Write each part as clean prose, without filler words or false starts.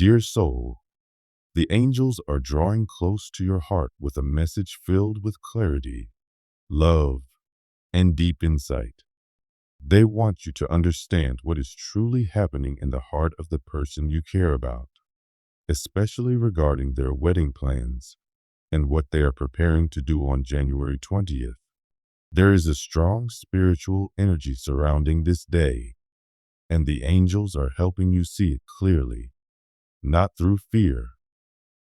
Dear soul, the angels are drawing close to your heart with a message filled with clarity, love, and deep insight. They want you to understand what is truly happening in the heart of the person you care about, especially regarding their wedding plans and what they are preparing to do on January 20th. There is a strong spiritual energy surrounding this day, and the angels are helping you see it clearly, not through fear,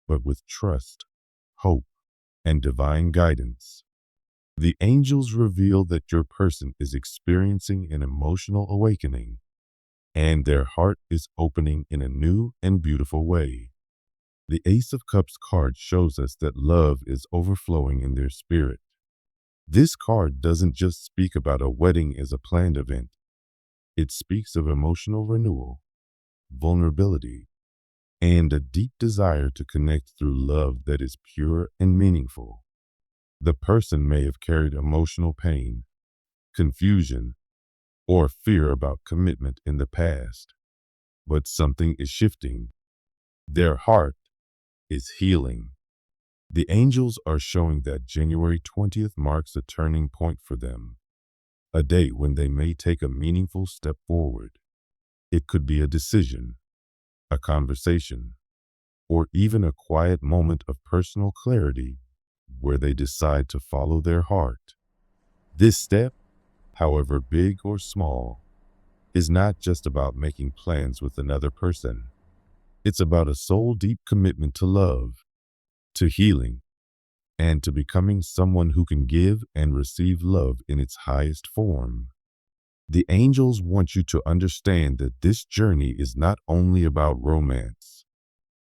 but with trust, hope, and divine guidance. The angels reveal that your person is experiencing an emotional awakening, and their heart is opening in a new and beautiful way. The Ace of Cups card shows us that love is overflowing in their spirit. This card doesn't just speak about a wedding as a planned event. It speaks of emotional renewal, vulnerability, and a deep desire to connect through love that is pure and meaningful. The person may have carried emotional pain, confusion, or fear about commitment in the past, but something is shifting. Their heart is healing. The angels are showing that January 20th marks a turning point for them, a day when they may take a meaningful step forward. It could be a decision, a conversation, or even a quiet moment of personal clarity where they decide to follow their heart. This step, however big or small, is not just about making plans with another person. It's about a soul-deep commitment to love, to healing, and to becoming someone who can give and receive love in its highest form. The angels want you to understand that this journey is not only about romance.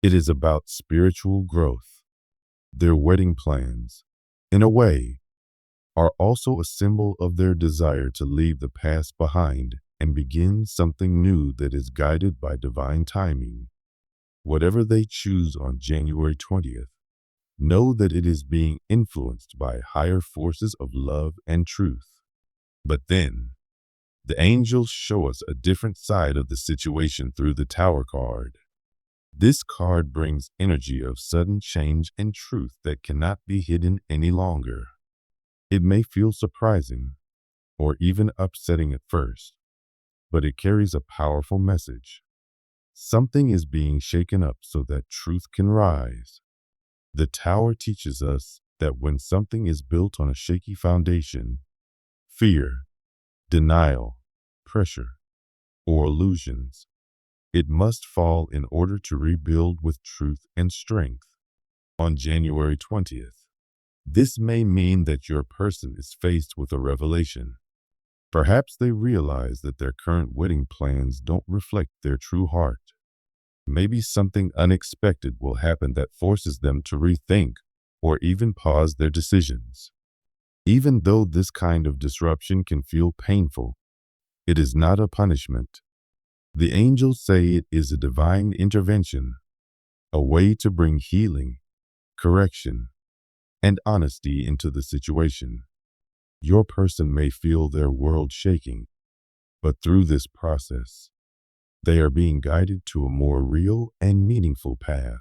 It is about spiritual growth. Their wedding plans, in a way, are also a symbol of their desire to leave the past behind and begin something new that is guided by divine timing. Whatever they choose on January 20th, know that it is being influenced by higher forces of love and truth. But then, the angels show us a different side of the situation through the Tower card. This card brings energy of sudden change and truth that cannot be hidden any longer. It may feel surprising or even upsetting at first, but it carries a powerful message. Something is being shaken up so that truth can rise. The Tower teaches us that when something is built on a shaky foundation, fear, denial, pressure, or illusions, it must fall in order to rebuild with truth and strength. On January 20th, this may mean that your person is faced with a revelation. Perhaps they realize that their current wedding plans don't reflect their true heart. Maybe something unexpected will happen that forces them to rethink or even pause their decisions. Even though this kind of disruption can feel painful, it is not a punishment. The angels say it is a divine intervention, a way to bring healing, correction, and honesty into the situation. Your person may feel their world shaking, but through this process, they are being guided to a more real and meaningful path.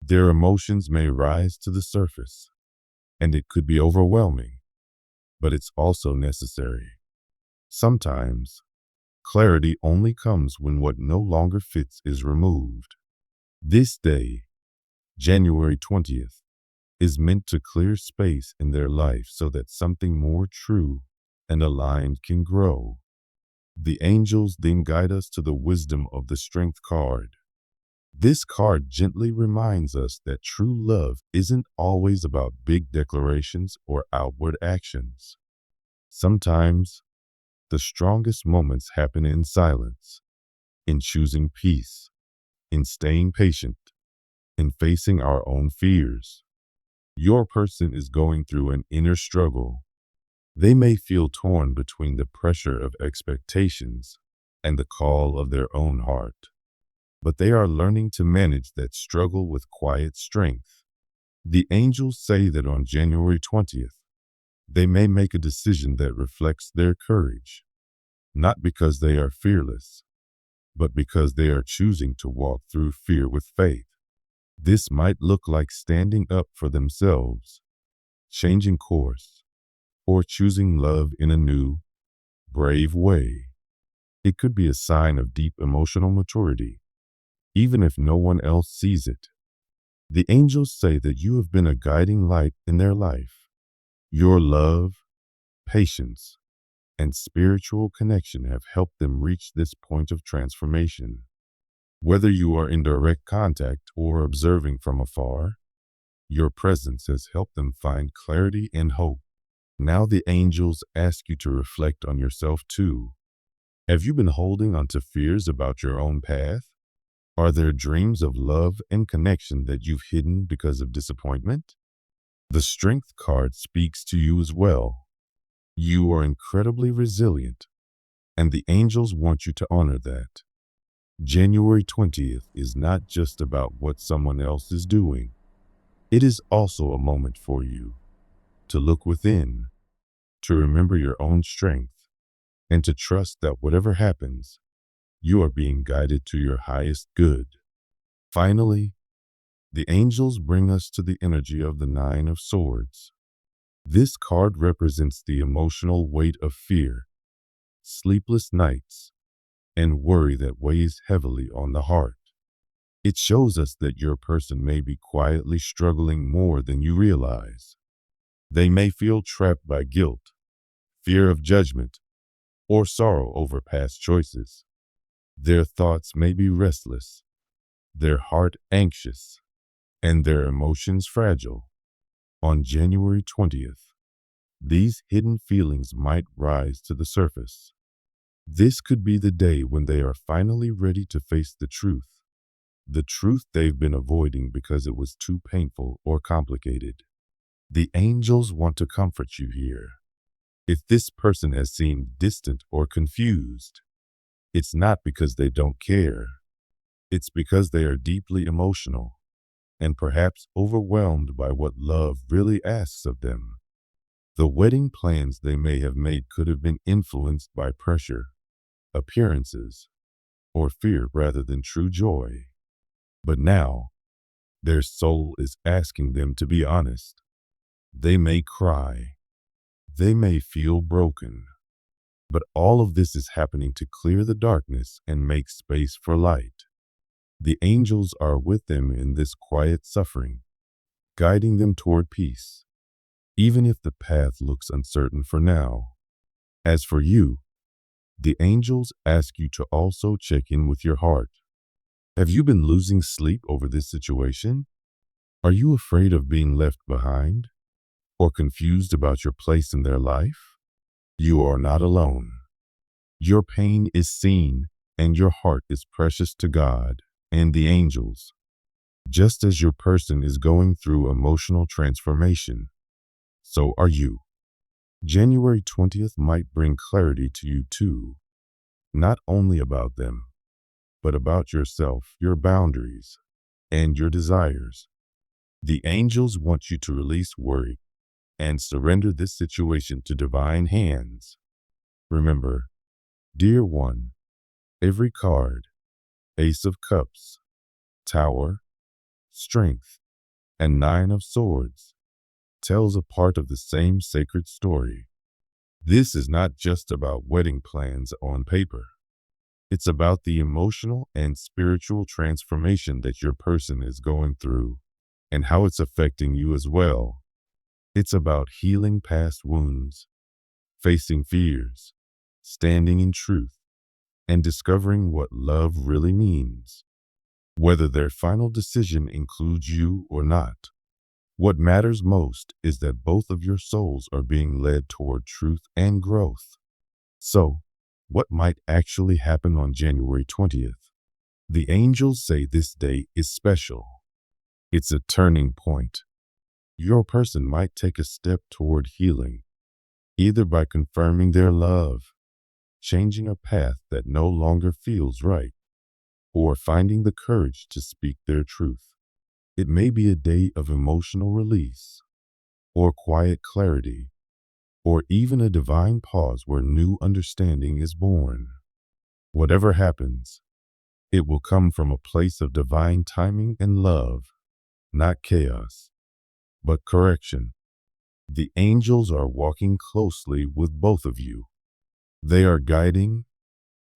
Their emotions may rise to the surface, and it could be overwhelming, but it's also necessary. Sometimes, clarity only comes when what no longer fits is removed. This day, January 20th, is meant to clear space in their life so that something more true and aligned can grow. The angels then guide us to the wisdom of the Strength card. This card gently reminds us that true love isn't always about big declarations or outward actions. Sometimes, the strongest moments happen in silence, in choosing peace, in staying patient, in facing our own fears. Your person is going through an inner struggle. They may feel torn between the pressure of expectations and the call of their own heart, but they are learning to manage that struggle with quiet strength. The angels say that on January 20th, they may make a decision that reflects their courage, not because they are fearless, but because they are choosing to walk through fear with faith. This might look like standing up for themselves, changing course, or choosing love in a new, brave way. It could be a sign of deep emotional maturity, even if no one else sees it. The angels say that you have been a guiding light in their life. Your love, patience, and spiritual connection have helped them reach this point of transformation. Whether you are in direct contact or observing from afar, your presence has helped them find clarity and hope. Now the angels ask you to reflect on yourself too. Have you been holding on to fears about your own path? Are there dreams of love and connection that you've hidden because of disappointment? The Strength card speaks to you as well. You are incredibly resilient, and the angels want you to honor that. January 20th is not just about what someone else is doing. It is also a moment for you to look within, to remember your own strength, and to trust that whatever happens, you are being guided to your highest good. Finally, the angels bring us to the energy of the Nine of Swords. This card represents the emotional weight of fear, sleepless nights, and worry that weighs heavily on the heart. It shows us that your person may be quietly struggling more than you realize. They may feel trapped by guilt, fear of judgment, or sorrow over past choices. Their thoughts may be restless, their heart anxious, and their emotions fragile. On January 20th, these hidden feelings might rise to the surface. This could be the day when they are finally ready to face the truth they've been avoiding because it was too painful or complicated. The angels want to comfort you here. If this person has seemed distant or confused, it's not because they don't care. It's because they are deeply emotional and perhaps overwhelmed by what love really asks of them. The wedding plans they may have made could have been influenced by pressure, appearances, or fear rather than true joy. But now, their soul is asking them to be honest. They may cry. They may feel broken. But all of this is happening to clear the darkness and make space for light. The angels are with them in this quiet suffering, guiding them toward peace, even if the path looks uncertain for now. As for you, the angels ask you to also check in with your heart. Have you been losing sleep over this situation? Are you afraid of being left behind or confused about your place in their life? You are not alone. Your pain is seen and your heart is precious to God and the angels. Just as your person is going through emotional transformation, so are you. January 20th might bring clarity to you too, not only about them, but about yourself, your boundaries, and your desires. The angels want you to release worry and surrender this situation to divine hands. Remember, dear one, every card, Ace of Cups, Tower, Strength, and Nine of Swords, tells a part of the same sacred story. This is not just about wedding plans on paper. It's about the emotional and spiritual transformation that your person is going through and how it's affecting you as well. It's about healing past wounds, facing fears, standing in truth, and discovering what love really means. Whether their final decision includes you or not, what matters most is that both of your souls are being led toward truth and growth. So, what might actually happen on January 20th? The angels say this day is special. It's a turning point. Your person might take a step toward healing, either by confirming their love, changing a path that no longer feels right, or finding the courage to speak their truth. It may be a day of emotional release, or quiet clarity, or even a divine pause where new understanding is born. Whatever happens, It will come from a place of divine timing and love, not chaos, but correction. The angels are walking closely with both of you. They are guiding,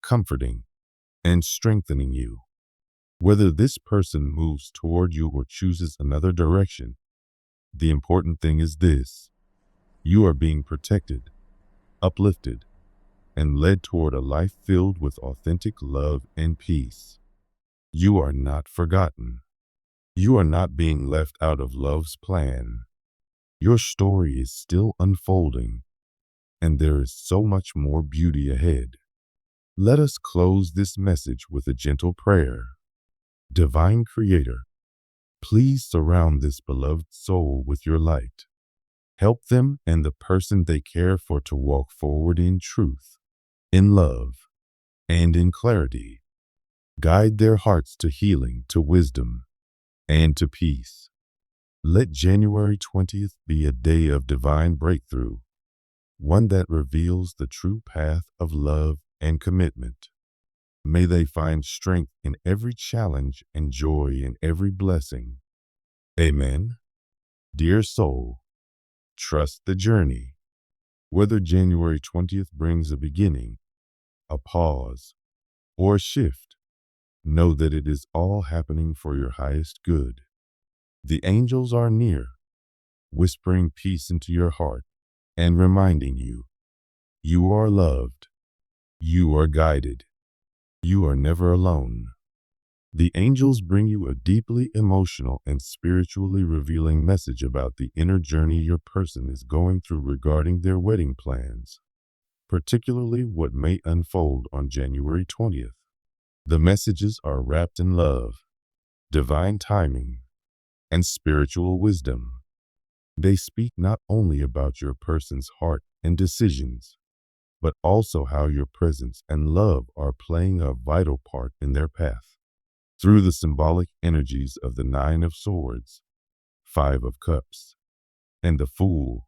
comforting, and strengthening you. Whether this person moves toward you or chooses another direction, the important thing is this: you are being protected, uplifted, and led toward a life filled with authentic love and peace. You are not forgotten. You are not being left out of love's plan. Your story is still unfolding, and there is so much more beauty ahead. Let us close this message with a gentle prayer. Divine Creator, please surround this beloved soul with your light. Help them and the person they care for to walk forward in truth, in love, and in clarity. Guide their hearts to healing, to wisdom, and to peace. Let January 20th be a day of divine breakthrough, one that reveals the true path of love and commitment. May they find strength in every challenge and joy in every blessing. Amen. Dear soul, trust the journey. Whether January 20th brings a beginning, a pause, or a shift, know that it is all happening for your highest good. The angels are near, whispering peace into your heart and reminding you, you are loved, you are guided, you are never alone. The angels bring you a deeply emotional and spiritually revealing message about the inner journey your person is going through regarding their wedding plans, particularly what may unfold on January 20th. The messages are wrapped in love, divine timing, and spiritual wisdom. They speak not only about your person's heart and decisions, but also how your presence and love are playing a vital part in their path. Through the symbolic energies of the Nine of Swords, Five of Cups, and the Fool,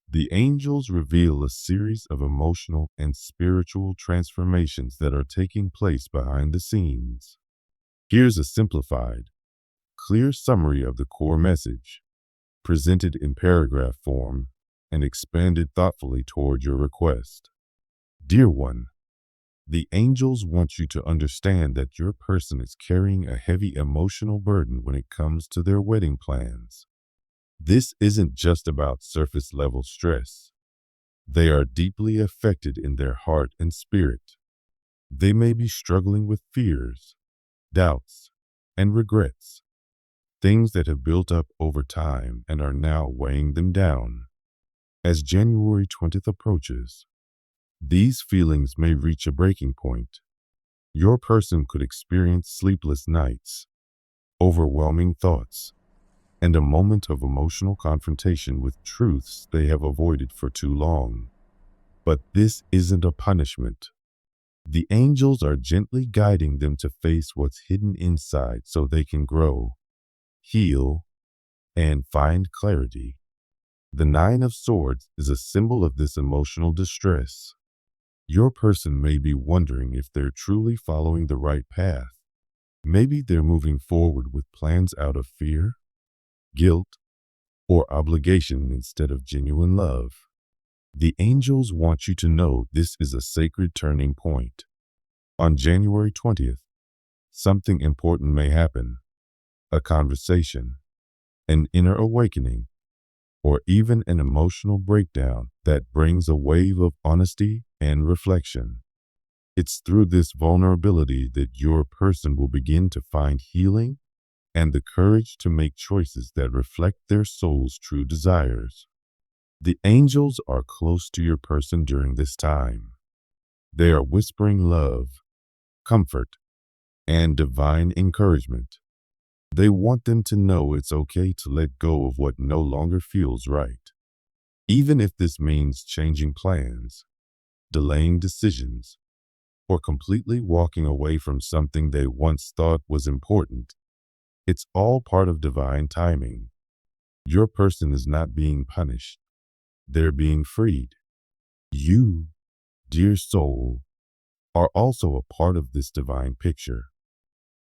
the angels reveal a series of emotional and spiritual transformations that are taking place behind the scenes. Here's a simplified, clear summary of the core message, presented in paragraph form and expanded thoughtfully toward your request. Dear one, the angels want you to understand that your person is carrying a heavy emotional burden when it comes to their wedding plans. This isn't just about surface level stress. They are deeply affected in their heart and spirit. They may be struggling with fears, doubts, and regrets, things that have built up over time and are now weighing them down. As January 20th approaches, these feelings may reach a breaking point. Your person could experience sleepless nights, overwhelming thoughts, and a moment of emotional confrontation with truths they have avoided for too long. But this isn't a punishment. The angels are gently guiding them to face what's hidden inside so they can grow, heal, and find clarity. The Nine of Swords is a symbol of this emotional distress. Your person may be wondering if they're truly following the right path. Maybe they're moving forward with plans out of fear, guilt, or obligation instead of genuine love. The angels want you to know this is a sacred turning point. On January 20th, something important may happen: a conversation, an inner awakening, or even an emotional breakdown that brings a wave of honesty and reflection. It's through this vulnerability that your person will begin to find healing and the courage to make choices that reflect their soul's true desires. The angels are close to your person during this time. They are whispering love, comfort, and divine encouragement. They want them to know it's okay to let go of what no longer feels right, even if this means changing plans, delaying decisions, or completely walking away from something they once thought was important. It's all part of divine timing. Your person is not being punished. They're being freed. You, dear soul, are also a part of this divine picture.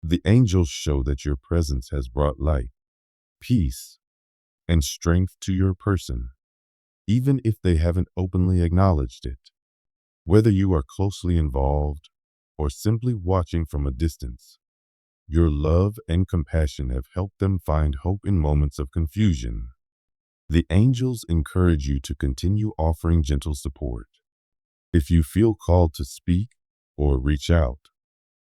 The angels show that your presence has brought light, peace, and strength to your person, even if they haven't openly acknowledged it. Whether you are closely involved or simply watching from a distance, your love and compassion have helped them find hope in moments of confusion. The angels encourage you to continue offering gentle support. If you feel called to speak or reach out,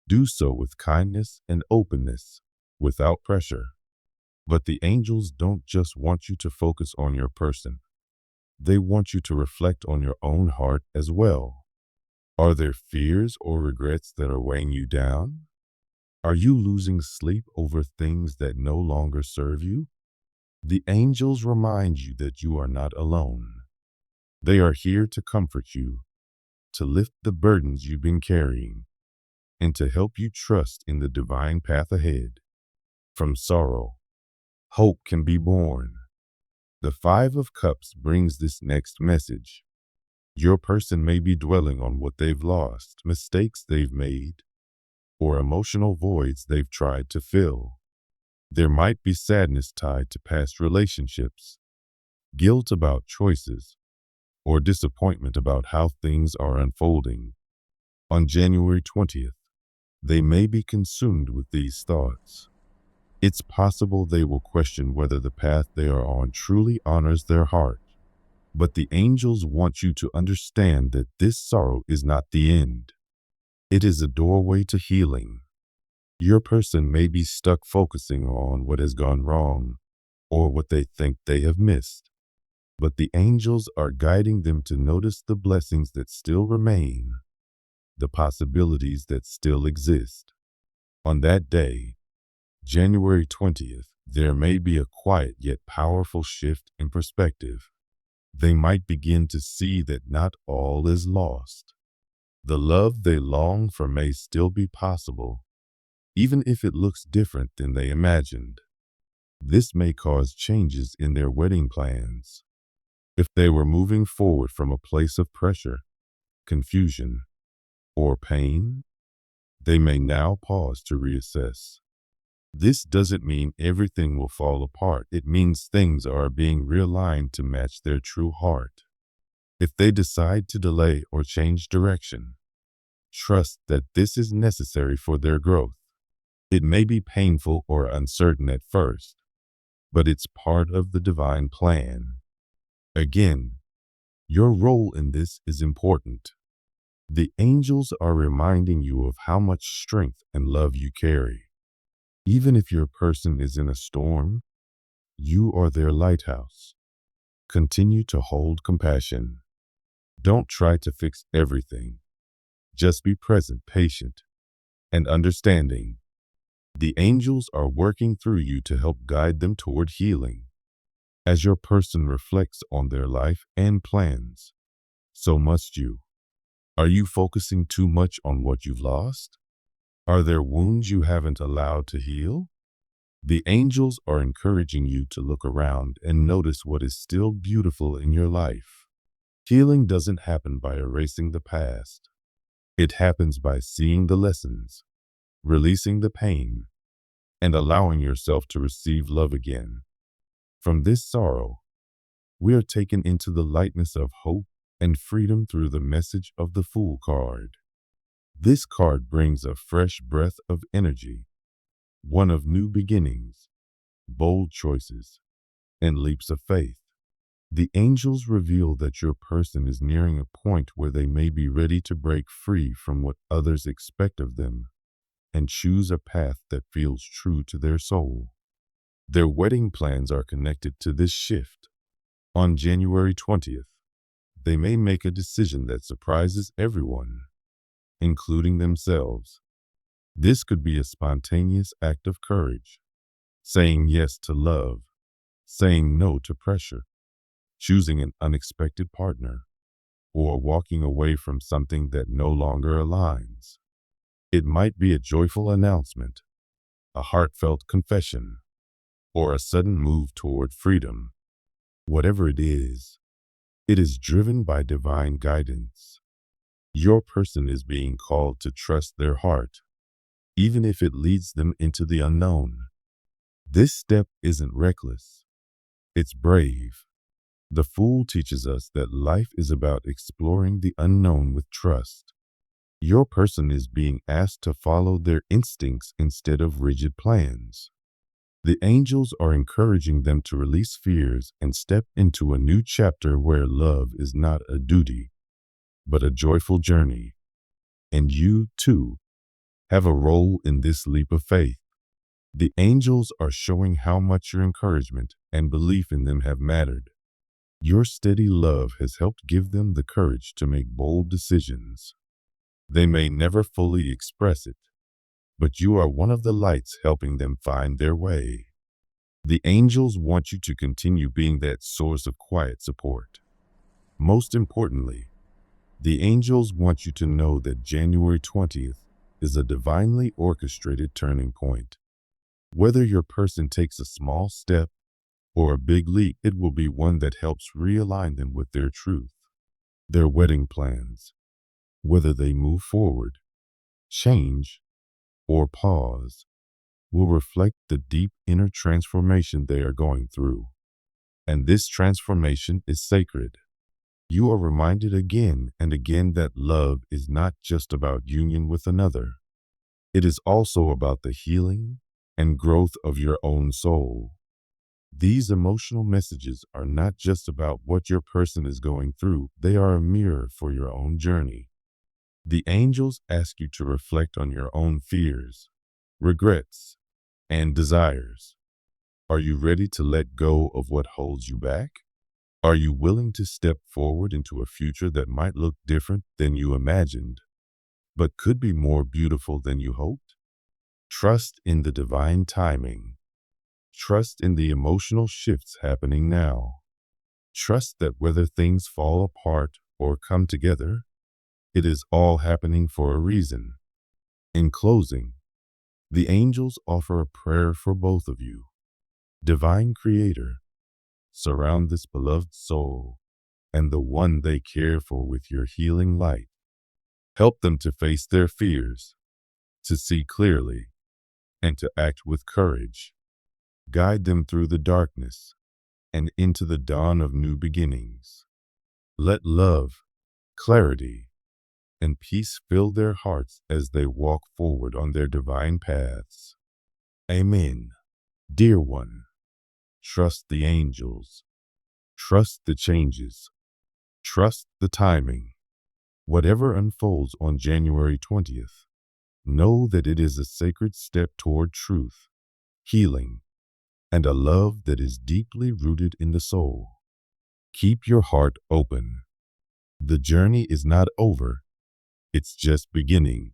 do so with kindness and openness, without pressure. But the angels don't just want you to focus on your person. They want you to reflect on your own heart as well. Are there fears or regrets that are weighing you down? Are you losing sleep over things that no longer serve you? The angels remind you that you are not alone. They are here to comfort you, to lift the burdens you've been carrying, and to help you trust in the divine path ahead. From sorrow, hope can be born. The Five of Cups brings this next message. Your person may be dwelling on what they've lost, mistakes they've made, or emotional voids they've tried to fill. There might be sadness tied to past relationships, guilt about choices, or disappointment about how things are unfolding. On January 20th, they may be consumed with these thoughts. It's possible they will question whether the path they are on truly honors their heart. But the angels want you to understand that this sorrow is not the end. It is a doorway to healing. Your person may be stuck focusing on what has gone wrong or what they think they have missed. But the angels are guiding them to notice the blessings that still remain, the possibilities that still exist. On that day, January 20th, there may be a quiet yet powerful shift in perspective. They might begin to see that not all is lost. The love they long for may still be possible, even if it looks different than they imagined. This may cause changes in their wedding plans. If they were moving forward from a place of pressure, confusion, or pain, they may now pause to reassess. This doesn't mean everything will fall apart. It means things are being realigned to match their true heart. If they decide to delay or change direction, trust that this is necessary for their growth. It may be painful or uncertain at first, but it's part of the divine plan. Again, your role in this is important. The angels are reminding you of how much strength and love you carry. Even if your person is in a storm, you are their lighthouse. Continue to hold compassion. Don't try to fix everything. Just be present, patient, and understanding. The angels are working through you to help guide them toward healing. As your person reflects on their life and plans, so must you. Are you focusing too much on what you've lost? Are there wounds you haven't allowed to heal? The angels are encouraging you to look around and notice what is still beautiful in your life. Healing doesn't happen by erasing the past. It happens by seeing the lessons, releasing the pain, and allowing yourself to receive love again. From this sorrow, we are taken into the lightness of hope and freedom through the message of the Fool card. This card brings a fresh breath of energy, one of new beginnings, bold choices, and leaps of faith. The angels reveal that your person is nearing a point where they may be ready to break free from what others expect of them and choose a path that feels true to their soul. Their wedding plans are connected to this shift. On January 20th, they may make a decision that surprises everyone, including themselves. This could be a spontaneous act of courage, saying yes to love, saying no to pressure, choosing an unexpected partner, or walking away from something that no longer aligns. It might be a joyful announcement, a heartfelt confession, or a sudden move toward freedom. Whatever it is driven by divine guidance. Your person is being called to trust their heart, even if it leads them into the unknown. This step isn't reckless, it's brave. The Fool teaches us that life is about exploring the unknown with trust. Your person is being asked to follow their instincts instead of rigid plans. The angels are encouraging them to release fears and step into a new chapter where love is not a duty, but a joyful journey. And you, too, have a role in this leap of faith. The angels are showing how much your encouragement and belief in them have mattered. Your steady love has helped give them the courage to make bold decisions. They may never fully express it, but you are one of the lights helping them find their way. The angels want you to continue being that source of quiet support. Most importantly, the angels want you to know that January 20th is a divinely orchestrated turning point. Whether your person takes a small step or a big leap, it will be one that helps realign them with their truth. Their wedding plans, whether they move forward, change, or pause, will reflect the deep inner transformation they are going through. And this transformation is sacred. You are reminded again and again that love is not just about union with another. It is also about the healing and growth of your own soul. These emotional messages are not just about what your person is going through, they are a mirror for your own journey. The angels ask you to reflect on your own fears, regrets, and desires. Are you ready to let go of what holds you back? Are you willing to step forward into a future that might look different than you imagined, but could be more beautiful than you hoped? Trust in the divine timing. Trust in the emotional shifts happening now. Trust that whether things fall apart or come together, it is all happening for a reason. In closing, the angels offer a prayer for both of you. Divine Creator, surround this beloved soul and the one they care for with your healing light. Help them to face their fears, to see clearly, and to act with courage. Guide them through the darkness and into the dawn of new beginnings. Let love, clarity, and peace fill their hearts as they walk forward on their divine paths. Amen. Dear one, trust the angels. Trust the changes. Trust the timing. Whatever unfolds on January 20th, know that it is a sacred step toward truth, healing, and a love that is deeply rooted in the soul. Keep your heart open. The journey is not over. It's just beginning.